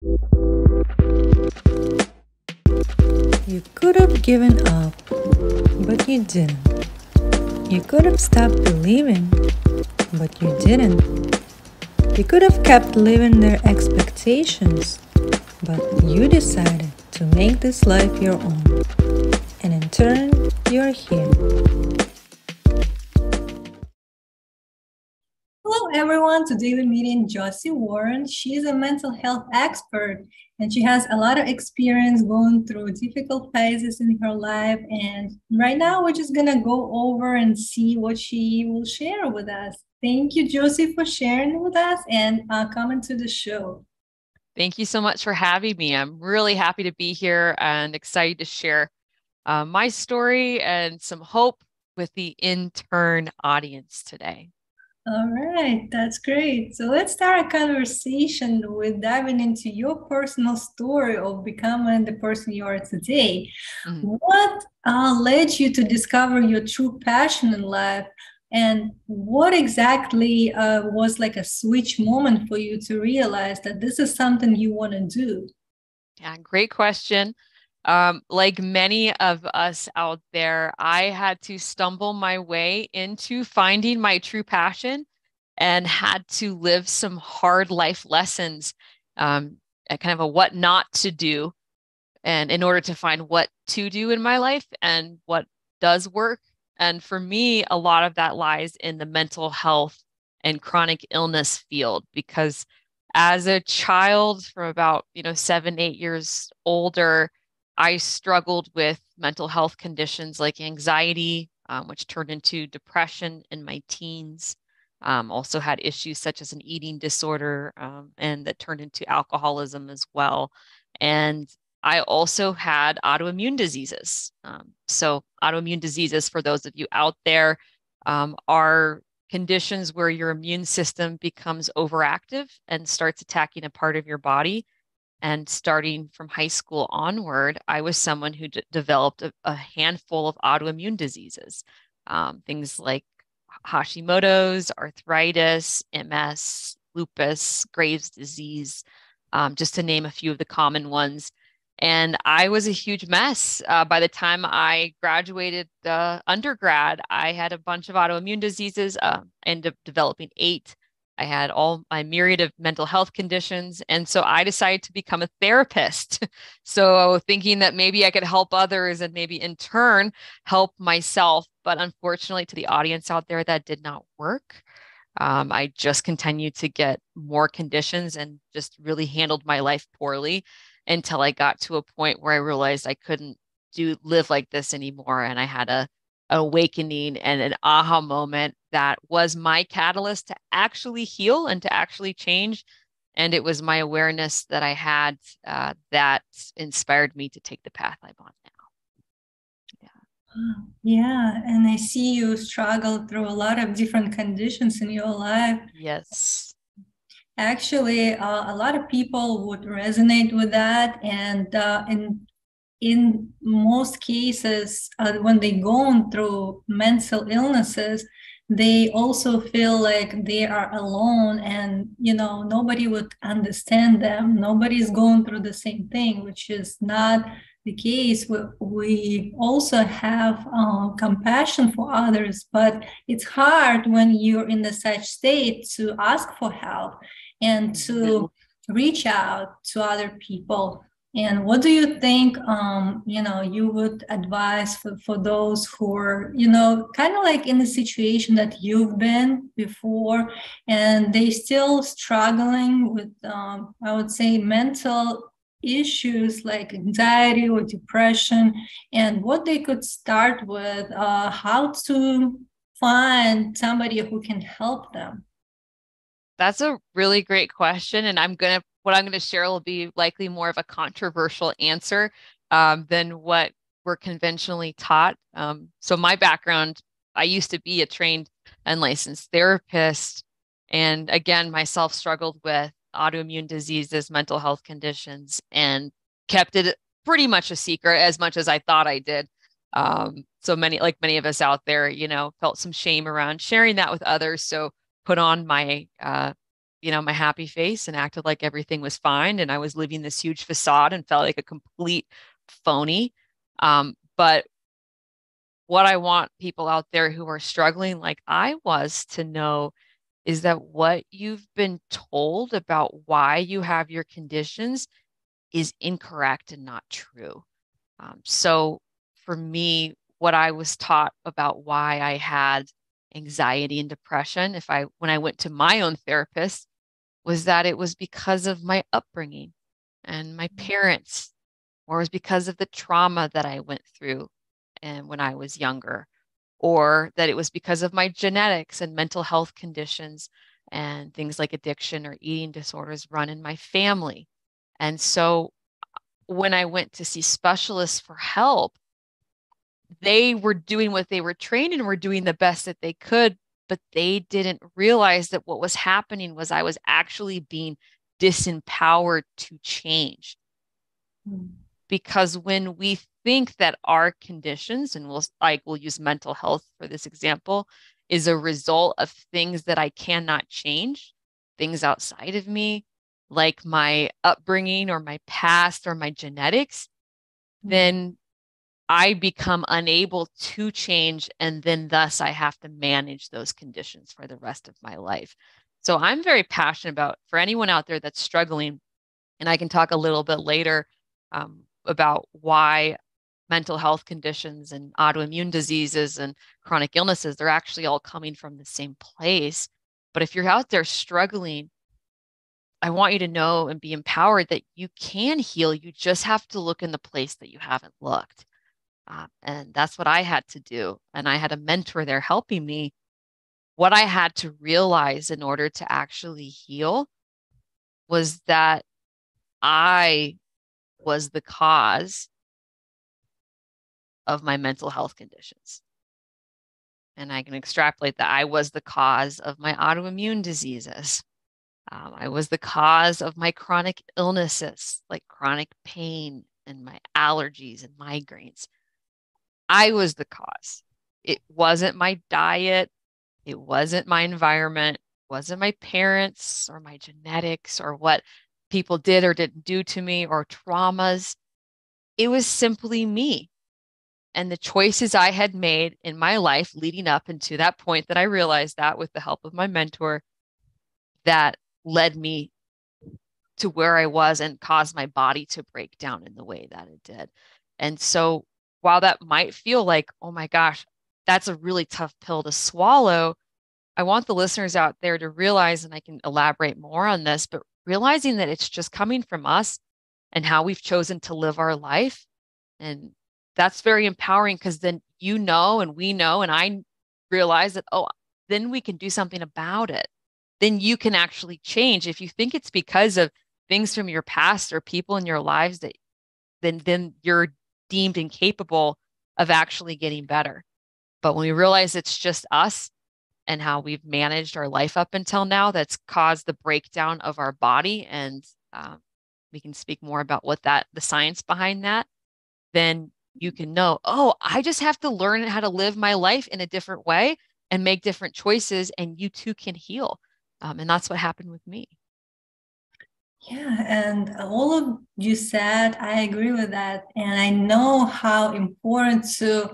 You could have given up, but you didn't. You could have stopped believing, but you didn't. You could have kept living their expectations, but you decided to make this life your own. And in turn, you're here. Hello, everyone. Today we're meeting Josie Warren. She's a mental health expert and she has a lot of experience going through difficult phases in her life. And right now, we're just going to go over and see what she will share with us. Thank you, Josie, for sharing with us and coming to the show. Thank you so much for having me. I'm really happy to be here and excited to share my story and some hope with the intern audience today. All right, that's great. So let's start a conversation with diving into your personal story of becoming the person you are today. What led you to discover your true passion in life? And what exactly was like a switch moment for you to realize that this is something you want to do? Yeah, great question. Like many of us out there, I had to stumble my way into finding my true passion and had to live some hard life lessons, and kind of a what not to do, and in order to find what to do in my life and what does work. And for me, a lot of that lies in the mental health and chronic illness field, because as a child from about, 7, 8 years older, I struggled with mental health conditions like anxiety, which turned into depression in my teens. Also had issues such as an eating disorder, and that turned into alcoholism as well. And I also had autoimmune diseases. So, autoimmune diseases, for those of you out there, are conditions where your immune system becomes overactive and starts attacking a part of your body. And starting from high school onward, I was someone who developed a handful of autoimmune diseases, things like Hashimoto's, arthritis, MS, lupus, Graves' disease, just to name a few of the common ones. And I was a huge mess. By the time I graduated undergrad, I had a bunch of autoimmune diseases, ended up developing 8. I had all my myriad of mental health conditions. And so I decided to become a therapist. So thinking that maybe I could help others and maybe in turn help myself. But unfortunately, to the audience out there, that did not work. I just continued to get more conditions and just really handled my life poorly until I got to a point where I realized I couldn't live like this anymore. And I had a awakening and an aha moment that was my catalyst to actually heal and to actually change. And it was my awareness that I had that inspired me to take the path I'm on now. Yeah, and I see you struggle through a lot of different conditions in your life. Yes. Actually, a lot of people would resonate with that, and in most cases, when they go through mental illnesses, they also feel like they are alone, and nobody would understand them. Nobody's going through the same thing, which is not the case. We also have compassion for others, but it's hard when you're in the such state to ask for help and to reach out to other people. And what do you think, you would advise for those who are, kind of like in the situation that you've been before, and they still struggling with, I would say, mental issues like anxiety or depression, and what they could start with, how to find somebody who can help them? That's a really great question. And what I'm gonna share will be likely more of a controversial answer than what we're conventionally taught. So my background, I used to be a trained and licensed therapist, and again, myself struggled with autoimmune diseases, mental health conditions, and kept it pretty much a secret as much as I thought I did. So many of us out there, felt some shame around sharing that with others. So put on my my happy face and acted like everything was fine. And I was living this huge facade and felt like a complete phony. But what I want people out there who are struggling like I was to know is that what you've been told about why you have your conditions is incorrect and not true. So for me, what I was taught about why I had anxiety and depression, when I went to my own therapist, was that it was because of my upbringing and my parents, or it was because of the trauma that I went through and when I was younger, or that it was because of my genetics and mental health conditions and things like addiction or eating disorders run in my family. And so when I went to see specialists for help, they were doing what they were trained and were doing the best that they could, but they didn't realize that what was happening was I was actually being disempowered to change. Because when we think that our conditions, and we'll use mental health for this example, is a result of things that I cannot change, things outside of me, like my upbringing or my past or my genetics, then I become unable to change. And then thus I have to manage those conditions for the rest of my life. So I'm very passionate about for anyone out there that's struggling, and I can talk a little bit later about why mental health conditions and autoimmune diseases and chronic illnesses, they're actually all coming from the same place. But if you're out there struggling, I want you to know and be empowered that you can heal. You just have to look in the place that you haven't looked. And that's what I had to do. And I had a mentor there helping me. What I had to realize in order to actually heal was that I was the cause of my mental health conditions. And I can extrapolate that I was the cause of my autoimmune diseases. I was the cause of my chronic illnesses, like chronic pain and my allergies and migraines. I was the cause. It wasn't my diet. It wasn't my environment. It wasn't my parents or my genetics or what people did or didn't do to me or traumas. It was simply me and the choices I had made in my life leading up into that point that I realized that with the help of my mentor that led me to where I was and caused my body to break down in the way that it did. And so while that might feel like, oh my gosh, that's a really tough pill to swallow, I want the listeners out there to realize, and I can elaborate more on this, but realizing that it's just coming from us and how we've chosen to live our life. And that's very empowering because then and we know, and I realize that, oh, then we can do something about it. Then you can actually change. If you think it's because of things from your past or people in your lives that then you're deemed incapable of actually getting better. But when we realize it's just us and how we've managed our life up until now, that's caused the breakdown of our body, and we can speak more about the science behind that, then you can know, oh, I just have to learn how to live my life in a different way and make different choices, and you too can heal. And that's what happened with me. Yeah, and all of you said, I agree with that. And I know how important to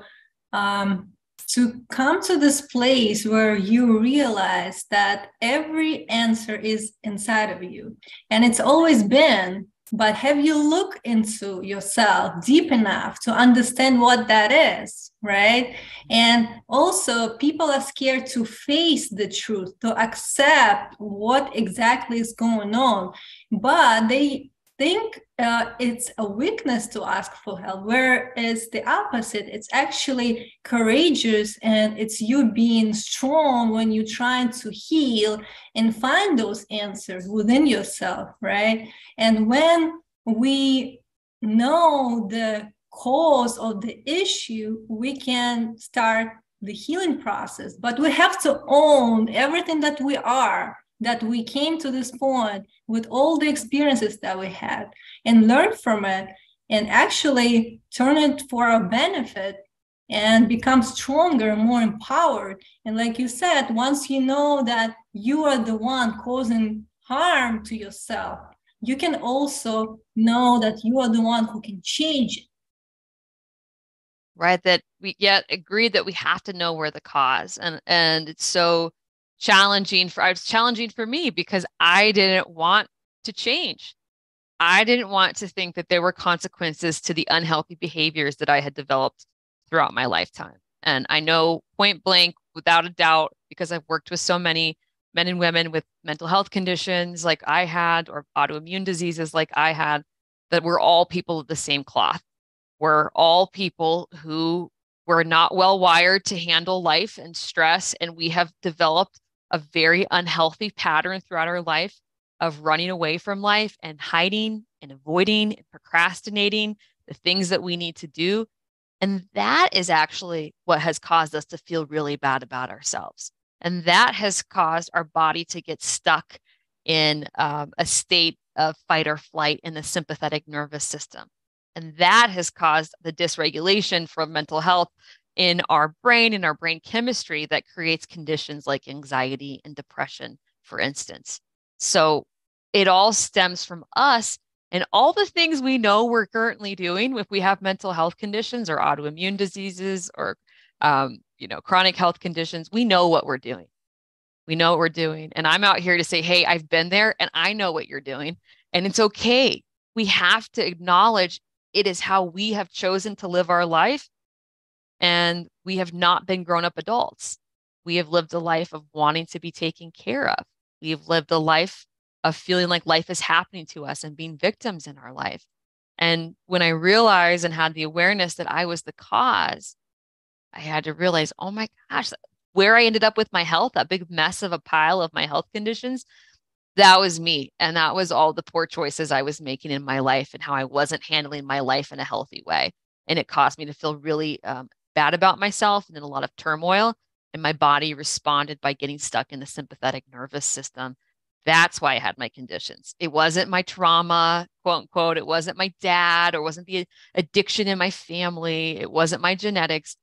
come to this place where you realize that every answer is inside of you. And it's always been, but have you looked into yourself deep enough to understand what that is, right? And also, people are scared to face the truth, to accept what exactly is going on, but they think it's a weakness to ask for help, whereas the opposite, it's actually courageous and it's you being strong when you're trying to heal and find those answers within yourself, right? And when we know the cause of the issue, we can start the healing process, but we have to own everything that we are, that we came to this point with all the experiences that we had, and learn from it and actually turn it for our benefit and become stronger, more empowered. And like you said, once you know that you are the one causing harm to yourself, you can also know that you are the one who can change it. Right? That we yet agree that we have to know where the cause, and it's so challenging it's challenging for me because I didn't want to change. I didn't want to think that there were consequences to the unhealthy behaviors that I had developed throughout my lifetime. And I know point blank, without a doubt, because I've worked with so many men and women with mental health conditions like I had, or autoimmune diseases like I had, that we're all people of the same cloth. We're all people who were not well wired to handle life and stress, and we have developed a very unhealthy pattern throughout our life of running away from life and hiding and avoiding and procrastinating the things that we need to do. And that is actually what has caused us to feel really bad about ourselves. And that has caused our body to get stuck in a state of fight or flight in the sympathetic nervous system. And that has caused the dysregulation from mental health in our brain chemistry that creates conditions like anxiety and depression, for instance. So it all stems from us and all the things we know we're currently doing. If we have mental health conditions or autoimmune diseases or chronic health conditions, we know what we're doing. We know what we're doing. And I'm out here to say, hey, I've been there and I know what you're doing. And it's okay. We have to acknowledge it is how we have chosen to live our life. And we have not been grown up adults. We have lived a life of wanting to be taken care of. We have lived a life of feeling like life is happening to us and being victims in our life. And when I realized and had the awareness that I was the cause, I had to realize, oh my gosh, where I ended up with my health, that big mess of a pile of my health conditions, that was me. And that was all the poor choices I was making in my life and how I wasn't handling my life in a healthy way. And it caused me to feel really bad about myself and in a lot of turmoil. And my body responded by getting stuck in the sympathetic nervous system. That's why I had my conditions. It wasn't my trauma, quote unquote. It wasn't my dad, or wasn't the addiction in my family. It wasn't my genetics.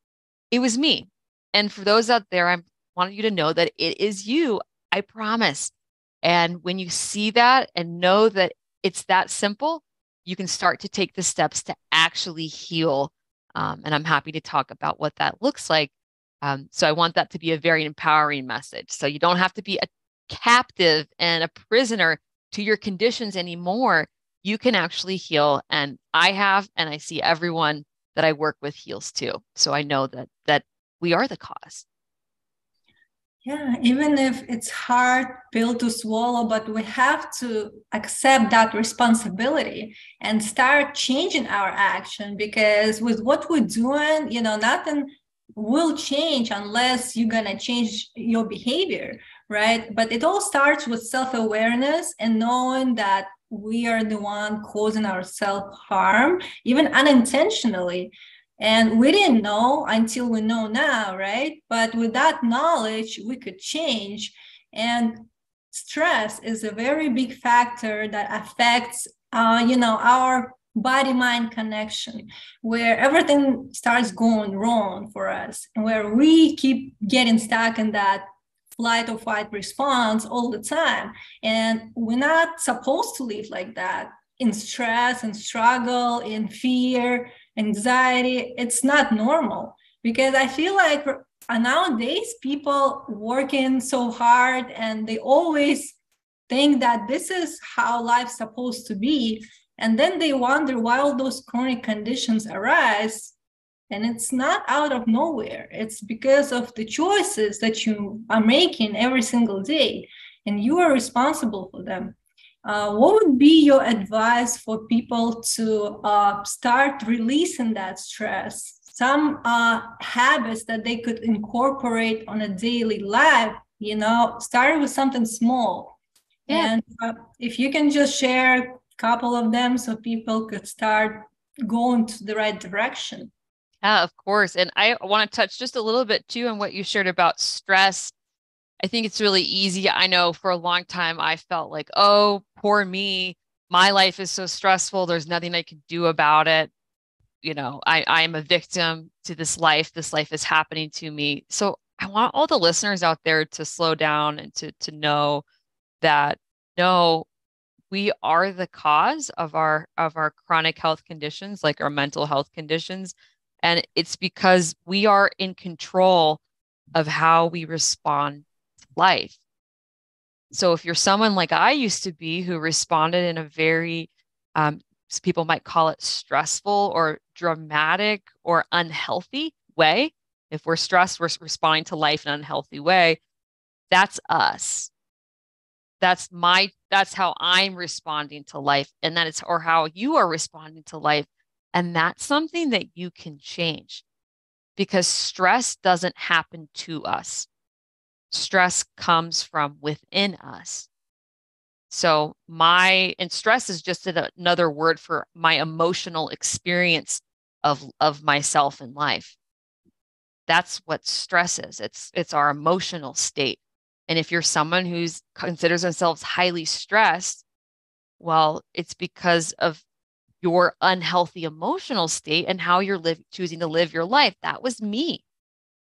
It was me. And for those out there, I want you to know that it is you. I promise. And when you see that and know that it's that simple, you can start to take the steps to actually heal. And I'm happy to talk about what that looks like. So I want that to be a very empowering message. So you don't have to be a captive and a prisoner to your conditions anymore. You can actually heal. And I have, and I see everyone that I work with heals too. So I know that we are the cause. Yeah, even if it's hard pill to swallow, but we have to accept that responsibility and start changing our action, because with what we're doing, nothing will change unless you're gonna change your behavior, right? But it all starts with self-awareness and knowing that we are the one causing ourselves harm, even unintentionally. And we didn't know until we know now, right? But with that knowledge, we could change. And stress is a very big factor that affects, our body-mind connection, where everything starts going wrong for us, and where we keep getting stuck in that flight or fight response all the time. And we're not supposed to live like that, in stress and struggle, in fear, anxiety. It's not normal, because I feel like nowadays people working so hard and they always think that this is how life's supposed to be. And then they wonder why all those chronic conditions arise. And it's not out of nowhere. It's because of the choices that you are making every single day, and you are responsible for them. What would be your advice for people to start releasing that stress? Some habits that they could incorporate on a daily life, start with something small. Yeah. And if you can just share a couple of them so people could start going to the right direction. Yeah, of course. And I want to touch just a little bit too on what you shared about stress. I think it's really easy. I know for a long time I felt like, oh, poor me. My life is so stressful. There's nothing I can do about it. I am a victim to this life. This life is happening to me. So I want all the listeners out there to slow down and to know that No, we are the cause of our chronic health conditions, like our mental health conditions. And it's because we are in control of how we respond to life. So if you're someone like I used to be who responded in a very, people might call it stressful or dramatic or unhealthy way. If we're stressed, we're responding to life in an unhealthy way. That's us. That's how I'm responding to life. And that is, or how you are responding to life. And that's something that you can change because stress doesn't happen to us. Stress comes from within us. So and stress is just another word for my emotional experience of myself in life. That's what stress is. It's our emotional state. And if you're someone who's considers themselves highly stressed, well, it's because of your unhealthy emotional state and how you're choosing to live your life. That was me.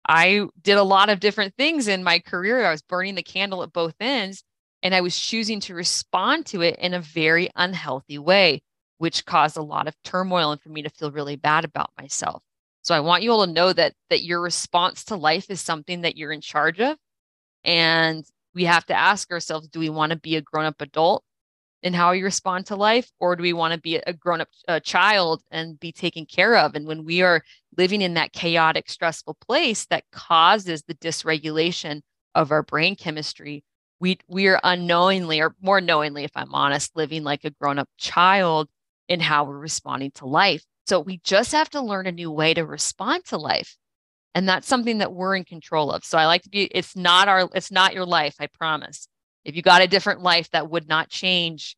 I did a lot of different things in my career. I was burning the candle at both ends, and I was choosing to respond to it in a very unhealthy way, which caused a lot of turmoil and for me to feel really bad about myself. So I want you all to know that your response to life is something that you're in charge of. And we have to ask ourselves, do we want to be a grown-up adult in how we respond to life, or do we want to be a grown-up child and be taken care of? And when we are living in that chaotic, stressful place that causes the dysregulation of our brain chemistry, we are unknowingly, or more knowingly, if I'm honest, living like a grown-up child in how we're responding to life. So we just have to learn a new way to respond to life. And that's something that we're in control of. So I like to be, it's not your life, I promise. If you got a different life that would not change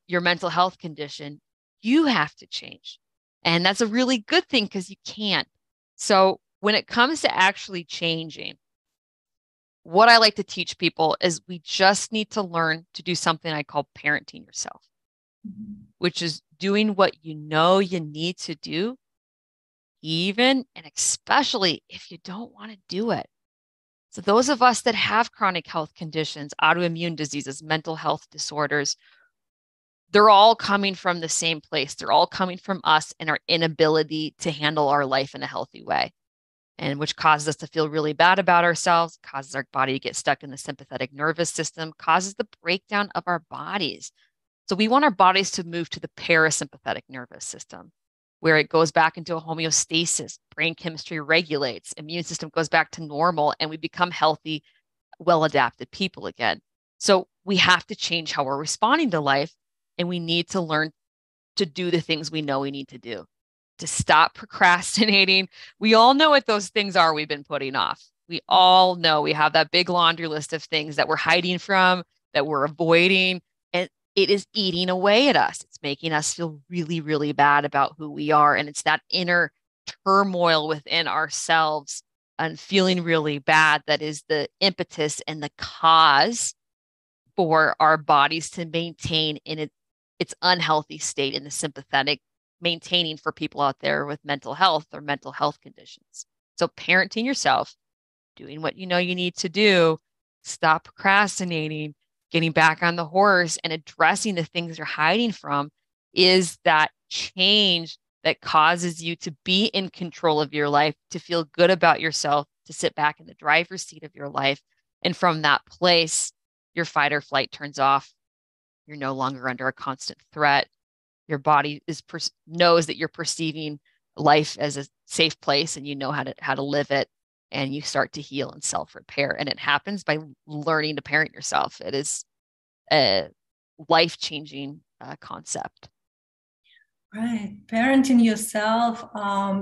your mental health condition, you have to change. And that's a really good thing because you can't. So when it comes to actually changing, what I like to teach people is we just need to learn to do something I call parenting yourself, which is doing what you know you need to do, even and especially if you don't want to do it. So those of us that have chronic health conditions, autoimmune diseases, mental health disorders, they're all coming from the same place. They're all coming from us and our inability to handle our life in a healthy way, and which causes us to feel really bad about ourselves, causes our body to get stuck in the sympathetic nervous system, causes the breakdown of our bodies. So we want our bodies to move to the parasympathetic nervous system, where it goes back into a homeostasis, brain chemistry regulates, immune system goes back to normal, and we become healthy, well-adapted people again. So we have to change how we're responding to life, and we need to learn to do the things we know we need to do, to stop procrastinating. We all know what those things are we've been putting off. We all know we have that big laundry list of things that we're hiding from, that we're avoiding, and it is eating away at us. It's making us feel really, really bad about who we are. And it's that inner turmoil within ourselves and feeling really bad that is the impetus and the cause for our bodies to maintain in its unhealthy state in the sympathetic, maintaining for people out there with mental health or mental health conditions. So parenting yourself, doing what you know you need to do, stop procrastinating, getting back on the horse and addressing the things you're hiding from is that change that causes you to be in control of your life, to feel good about yourself, to sit back in the driver's seat of your life. And from that place, your fight or flight turns off. You're no longer under a constant threat. Your body knows that you're perceiving life as a safe place and you know how to live it, and you start to heal and self-repair. And it happens by learning to parent yourself. It is a life-changing concept. Right, parenting yourself.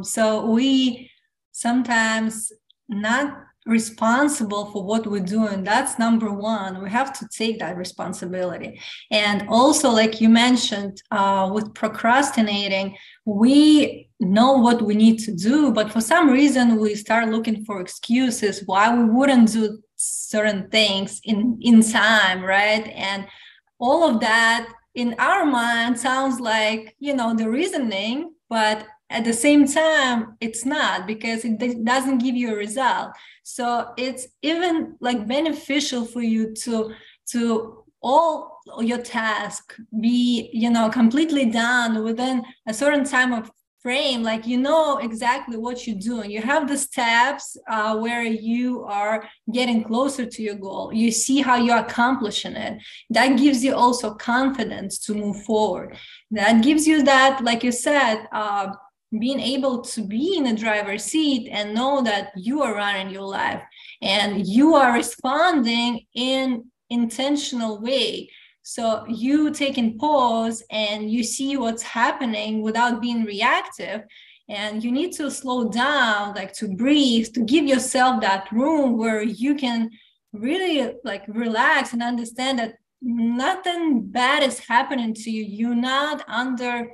So we sometimes not responsible for what we're doing. That's number one. We have to take that responsibility. And also, like you mentioned, with procrastinating, we know what we need to do, but for some reason we start looking for excuses why we wouldn't do certain things in time, right? And all of that in our mind sounds like, the reasoning, but at the same time, it's not, because it doesn't give you a result. So it's even like beneficial for you to all your task, be, completely done within a certain time of frame, like exactly what you're doing. You have the steps where you are getting closer to your goal. You see how you're accomplishing it. That gives you also confidence to move forward. That gives you that, like you said, being able to be in the driver's seat and know that you are running your life and you are responding in intentional way. So you taking pause and you see what's happening without being reactive. And you need to slow down, like to breathe, to give yourself that room where you can really like relax and understand that nothing bad is happening to you. You're not under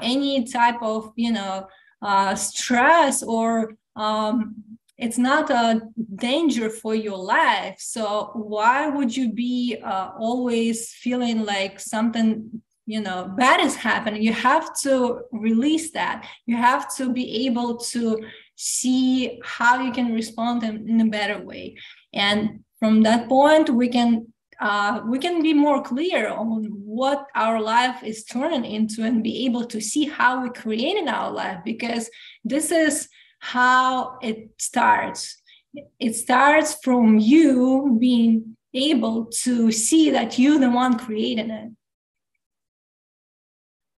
any type of, stress, or it's not a danger for your life. So why would you be always feeling like something bad is happening? You have to release that. You have to be able to see how you can respond in a better way. And from that point, we can be more clear on what our life is turning into and be able to see how we created our life, because this is how it starts. It starts from you being able to see that you're the one creating it.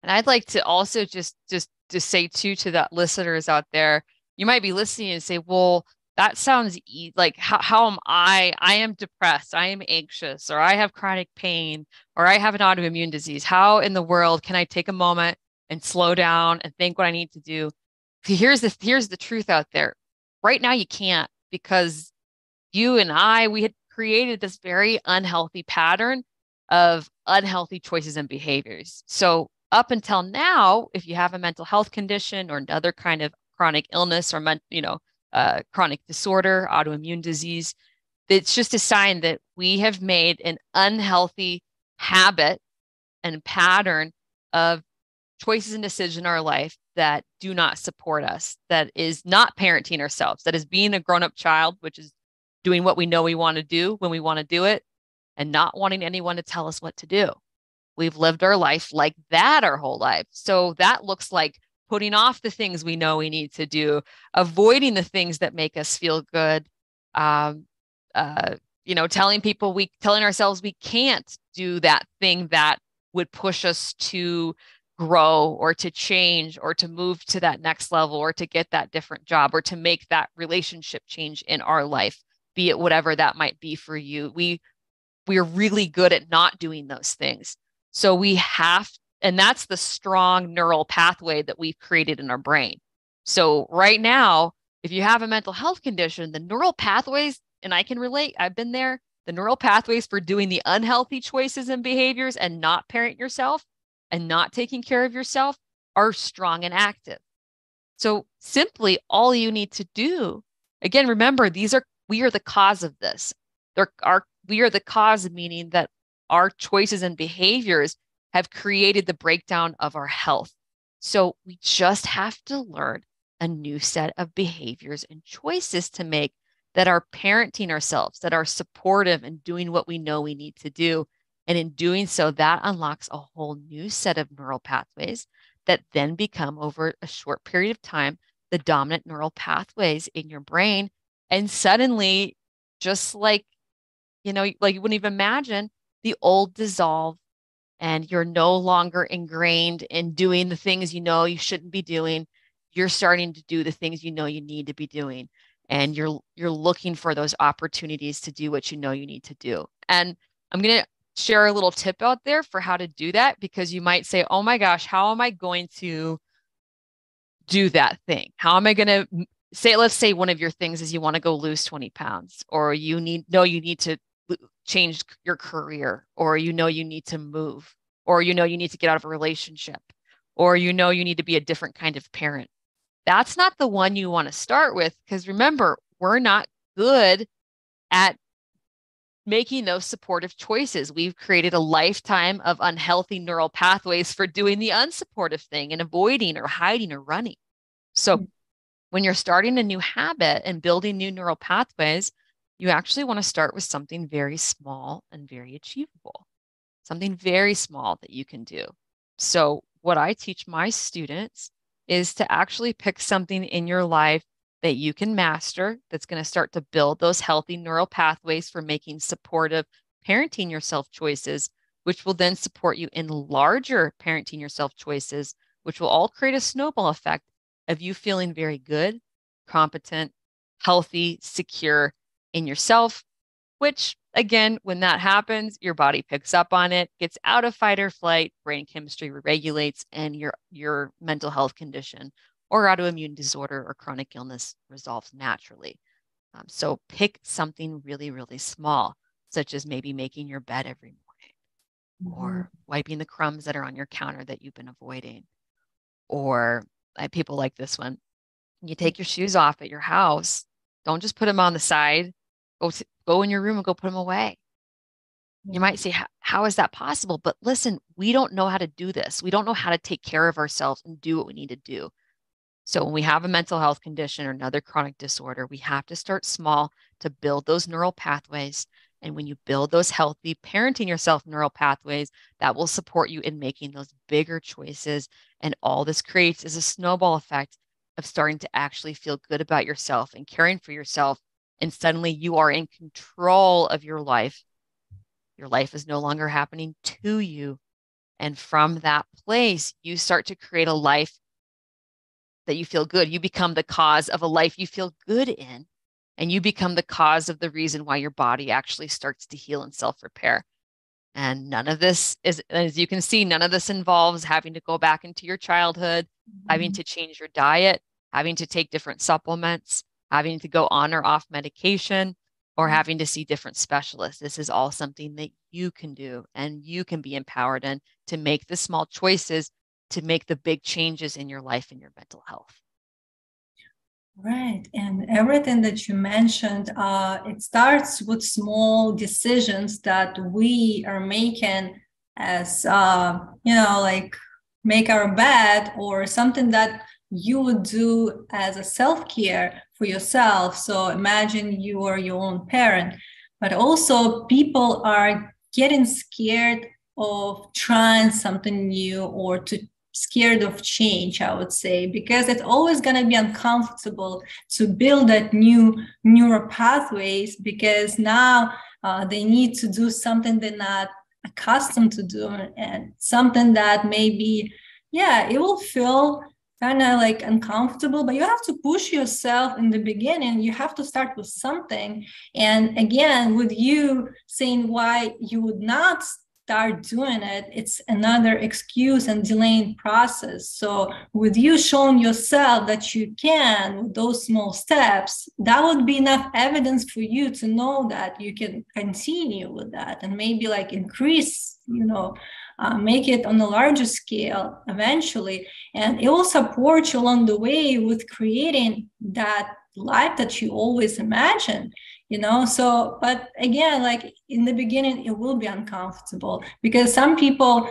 And I'd like to also just to say too to that listeners out there, you might be listening and say, well, that sounds like how am I am depressed, I am anxious, or I have chronic pain, or I have an autoimmune disease. How in the world can I take a moment and slow down and think what I need to do? Here's the truth out there. Right now you can't, because you and we had created this very unhealthy pattern of unhealthy choices and behaviors. So up until now, if you have a mental health condition or another kind of chronic illness or chronic disorder, autoimmune disease, it's just a sign that we have made an unhealthy habit and pattern of choices and decisions in our life that do not support us, that is not parenting ourselves, that is being a grown-up child, which is doing what we know we want to do when we want to do it and not wanting anyone to tell us what to do. We've lived our life like that our whole life. So that looks like putting off the things we know we need to do, avoiding the things that make us feel good, telling ourselves we can't do that thing that would push us to grow or to change or to move to that next level or to get that different job or to make that relationship change in our life, be it whatever that might be for you. We're really good at not doing those things. So and that's the strong neural pathway that we've created in our brain. So right now, if you have a mental health condition, the neural pathways, and I can relate, I've been there, the neural pathways for doing the unhealthy choices and behaviors and not parent yourself and not taking care of yourself are strong and active. So simply all you need to do, again, remember, we are the cause of this. We are the cause, meaning that our choices and behaviors have created the breakdown of our health. So we just have to learn a new set of behaviors and choices to make that are parenting ourselves, that are supportive and doing what we know we need to do. And in doing so, that unlocks a whole new set of neural pathways that then become, over a short period of time, the dominant neural pathways in your brain. And suddenly, just like you wouldn't even imagine, the old dissolve and you're no longer ingrained in doing the things you know you shouldn't be doing. You're starting to do the things you know you need to be doing. And you're looking for those opportunities to do what you know you need to do. And I'm going to share a little tip out there for how to do that, because you might say, oh my gosh, how am I going to do that thing? How am I going to let's say one of your things is you want to go lose 20 pounds, or you need to change your career, or you need to move, or you need to get out of a relationship, or you need to be a different kind of parent. That's not the one you want to start with, because remember, we're not good at making those supportive choices. We've created a lifetime of unhealthy neural pathways for doing the unsupportive thing and avoiding or hiding or running. So when you're starting a new habit and building new neural pathways, you actually want to start with something very small and very achievable. something very small that you can do. So what I teach my students is to actually pick something in your life that you can master that's going to start to build those healthy neural pathways for making supportive parenting yourself choices, which will then support you in larger parenting yourself choices, which will all create a snowball effect of you feeling very good, competent, healthy, secure in yourself, which again, when that happens, your body picks up on it, gets out of fight or flight, brain chemistry regulates, and your mental health condition or autoimmune disorder or chronic illness resolves naturally. So pick something really, really small, such as maybe making your bed every morning or wiping the crumbs that are on your counter that you've been avoiding. Or people like this one. You take your shoes off at your house. Don't just put them on the side. Go in your room and go put them away. You might say, how is that possible? But listen, we don't know how to do this. We don't know how to take care of ourselves and do what we need to do. So when we have a mental health condition or another chronic disorder, we have to start small to build those neural pathways. And when you build those healthy parenting yourself neural pathways, that will support you in making those bigger choices. And all this creates is a snowball effect of starting to actually feel good about yourself and caring for yourself. And suddenly you are in control of your life. Your life is no longer happening to you. And from that place, you start to create a life that you feel good. You become the cause of a life you feel good in, and you become the cause of the reason why your body actually starts to heal and self-repair. And none of this is, as you can see, none of this involves having to go back into your childhood, having to change your diet, having to take different supplements, having to go on or off medication, or having to see different specialists. This is all something that you can do, and you can be empowered in to make the small choices to make the big changes in your life and your mental health. Right. And everything that you mentioned, it starts with small decisions that we are making as, like make our bed or something that you would do as a self-care for yourself. So imagine you are your own parent, but also people are getting scared of trying something new or to scared of change, I would say, because it's always going to be uncomfortable to build that new neural pathways, because now they need to do something they're not accustomed to doing, and something that maybe, it will feel kind of like uncomfortable, but you have to push yourself in the beginning. You have to start with something. And again, with you saying why you would not start doing it, it's another excuse and delaying process. So with you showing yourself that you can with those small steps, that would be enough evidence for you to know that you can continue with that and maybe like increase, make it on a larger scale eventually. And it will support you along the way with creating that life that you always imagined. So, but again, like in the beginning, it will be uncomfortable because some people,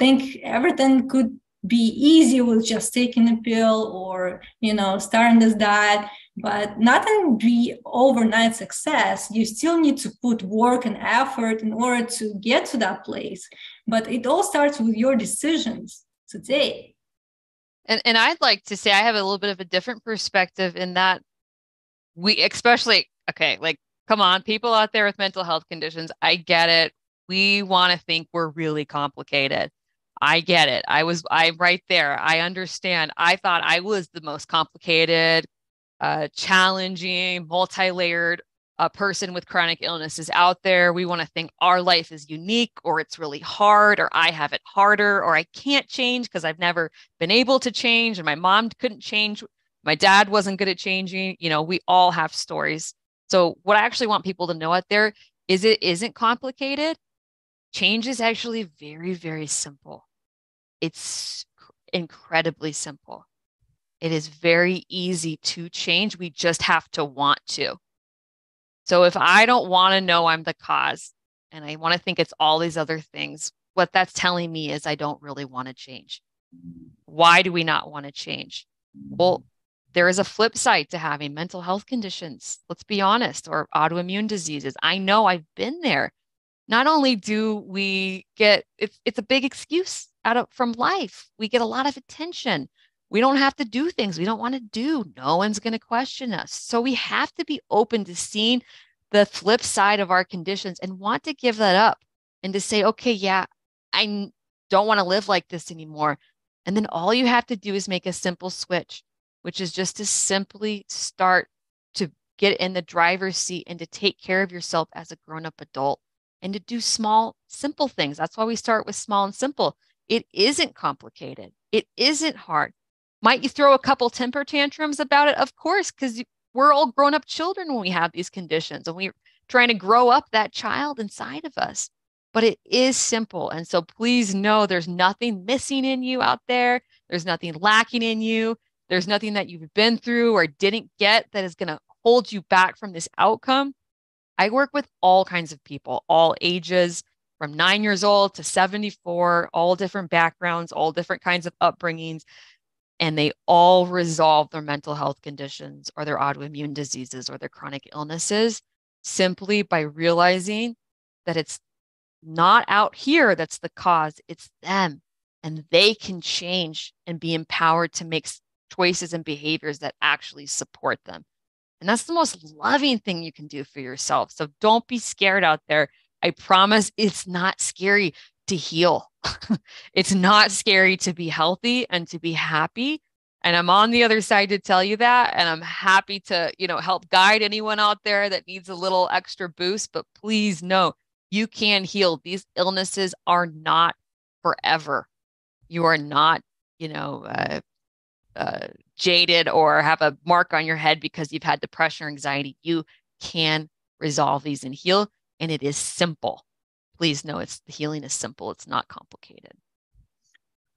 think everything could be easy with just taking a pill or, starting this diet, but nothing be overnight success. You still need to put work and effort in order to get to that place. But it all starts with your decisions today. And I'd like to say I have a little bit of a different perspective in that we especially, okay, like, come on, people out there with mental health conditions, I get it. We want to think we're really complicated. I get it. I'm right there. I understand. I thought I was the most complicated, challenging, multi-layered person with chronic illnesses out there. We want to think our life is unique, or it's really hard, or I have it harder, or I can't change because I've never been able to change, and my mom couldn't change. My dad wasn't good at changing. We all have stories. So what I actually want people to know out there is it isn't complicated. Change is actually very, very simple. It's incredibly simple. It is very easy to change. We just have to want to. So if I don't want to know I'm the cause and I want to think it's all these other things, what that's telling me is I don't really want to change. Why do we not want to change? Well, there is a flip side to having mental health conditions, let's be honest, or autoimmune diseases. I know I've been there. not only do we get it's a big excuse out of from life. We get a lot of attention. We don't have to do things we don't want to do. No one's going to question us. So we have to be open to seeing the flip side of our conditions and want to give that up and to say, okay, yeah, I don't want to live like this anymore. And then all you have to do is make a simple switch, which is just to simply start to get in the driver's seat and to take care of yourself as a grown-up adult and to do small, simple things. That's why we start with small and simple. It isn't complicated. It isn't hard. Might you throw a couple temper tantrums about it? Of course, because we're all grown up children when we have these conditions and we're trying to grow up that child inside of us. But it is simple. And so please know there's nothing missing in you out there. There's nothing lacking in you. There's nothing that you've been through or didn't get that is going to hold you back from this outcome. I work with all kinds of people, all ages, from 9 years old to 74, all different backgrounds, all different kinds of upbringings, and they all resolve their mental health conditions or their autoimmune diseases or their chronic illnesses simply by realizing that it's not out here that's the cause, it's them. And they can change and be empowered to make choices and behaviors that actually support them. And that's the most loving thing you can do for yourself. So don't be scared out there. I promise it's not scary to heal. It's not scary to be healthy and to be happy. And I'm on the other side to tell you that. And I'm happy to, help guide anyone out there that needs a little extra boost. But please know you can heal. These illnesses are not forever. You are not, you know, jaded or have a mark on your head because you've had depression or anxiety. You can resolve these and heal, and it is simple. Please know the healing is simple. It's not complicated.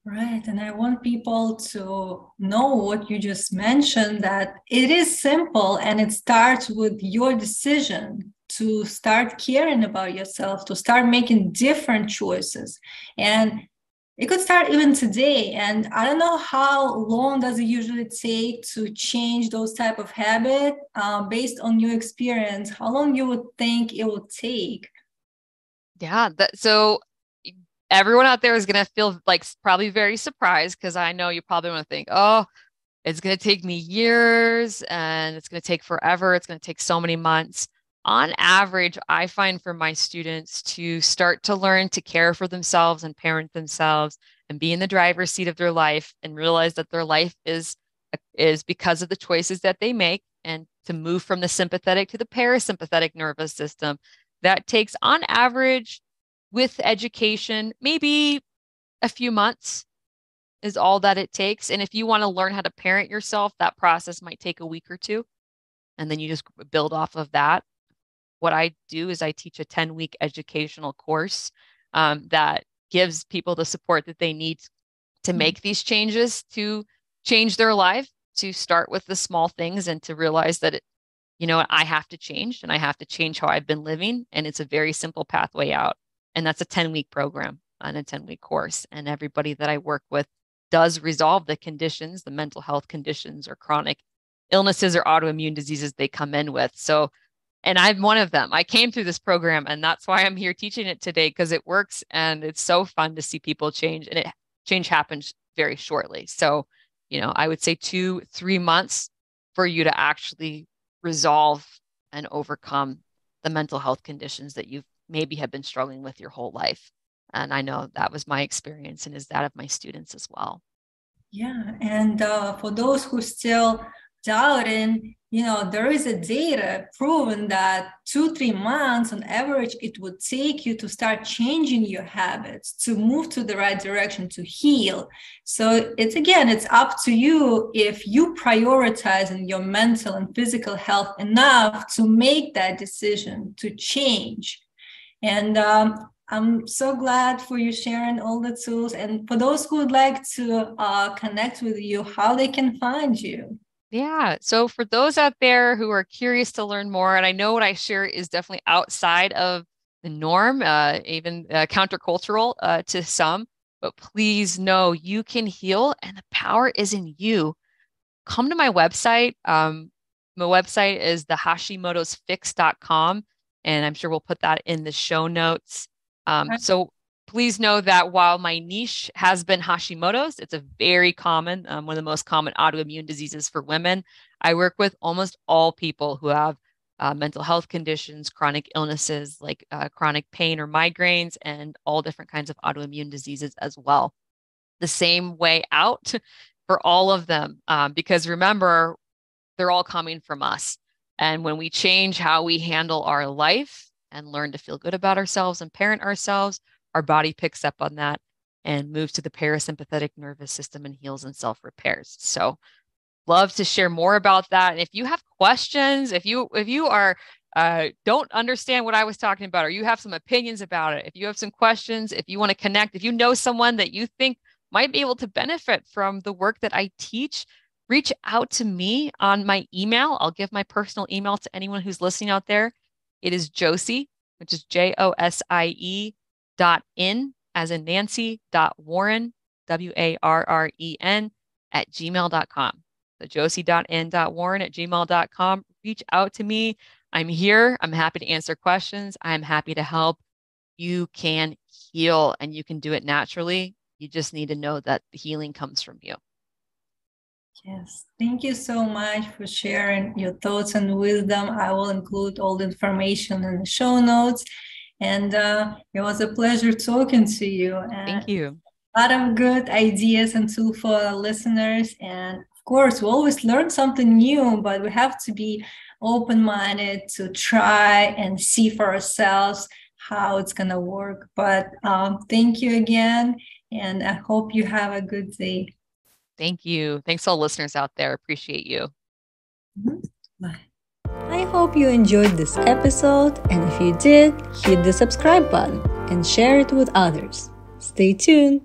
Right. And I want people to know what you just mentioned, that it is simple and it starts with your decision to start caring about yourself, to start making different choices. And it could start even today. And I don't know how long does it usually take to change those type of habit based on your experience. How long you would think it would take? Yeah. So everyone out there is going to feel like probably very surprised because I know you probably want to think, oh, it's going to take me years and it's going to take forever. It's going to take so many months. On average, I find for my students to start to learn to care for themselves and parent themselves and be in the driver's seat of their life and realize that their life is because of the choices that they make, and to move from the sympathetic to the parasympathetic nervous system. That takes on average with education, maybe a few months is all that it takes. And if you want to learn how to parent yourself, that process might take a week or two. And then you just build off of that. What I do is I teach a 10-week educational course that gives people the support that they need to make these changes, to change their life, to start with the small things and to realize that, I have to change and I have to change how I've been living. And it's a very simple pathway out. And that's a 10-week program and a 10-week course. And everybody that I work with does resolve the conditions, the mental health conditions or chronic illnesses or autoimmune diseases they come in with. So, and I'm one of them. I came through this program and that's why I'm here teaching it today, because it works and it's so fun to see people change, and change happens very shortly. So, I would say 2-3 months for you to actually resolve and overcome the mental health conditions that you've maybe have been struggling with your whole life. And I know that was my experience and is that of my students as well. Yeah, and for those who still doubting, there is a data proven that 2-3 months on average it would take you to start changing your habits, to move to the right direction, to heal. So it's up to you if you prioritize your mental and physical health enough to make that decision to change. And I'm so glad for you sharing all the tools. And for those who would like to connect with you, how they can find you. Yeah. So for those out there who are curious to learn more, and I know what I share is definitely outside of the norm, even countercultural to some, but please know you can heal and the power is in you. Come to my website. My website is thehashimotosfix.com. and I'm sure we'll put that in the show notes. So please know that while my niche has been Hashimoto's, it's a very common, one of the most common autoimmune diseases for women. I work with almost all people who have mental health conditions, chronic illnesses like chronic pain or migraines, and all different kinds of autoimmune diseases as well. The same way out for all of them, because remember, they're all coming from us. And when we change how we handle our life and learn to feel good about ourselves and parent ourselves, our body picks up on that and moves to the parasympathetic nervous system and heals and self-repairs. So love to share more about that. And if you have questions, if you are don't understand what I was talking about, or you have some opinions about it, if you have some questions, if you want to connect, if you know someone that you think might be able to benefit from the work that I teach, reach out to me on my email. I'll give my personal email to anyone who's listening out there. It is Josie, which is Josie .in as in Nancy .Warren, WARREN @gmail.com. So josie.n.warren@gmail.com. Reach out to me. I'm here. I'm happy to answer questions. I'm happy to help. You can heal and you can do it naturally. You just need to know that the healing comes from you. Yes, thank you so much for sharing your thoughts and wisdom. I will include all the information in the show notes. And it was a pleasure talking to you. Thank you. A lot of good ideas and tools for our listeners. And of course, we always learn something new, but we have to be open-minded to try and see for ourselves how it's going to work. But thank you again. And I hope you have a good day. Thank you. Thanks to all listeners out there. Appreciate you. Bye. I hope you enjoyed this episode, and if you did, hit the subscribe button and share it with others. Stay tuned.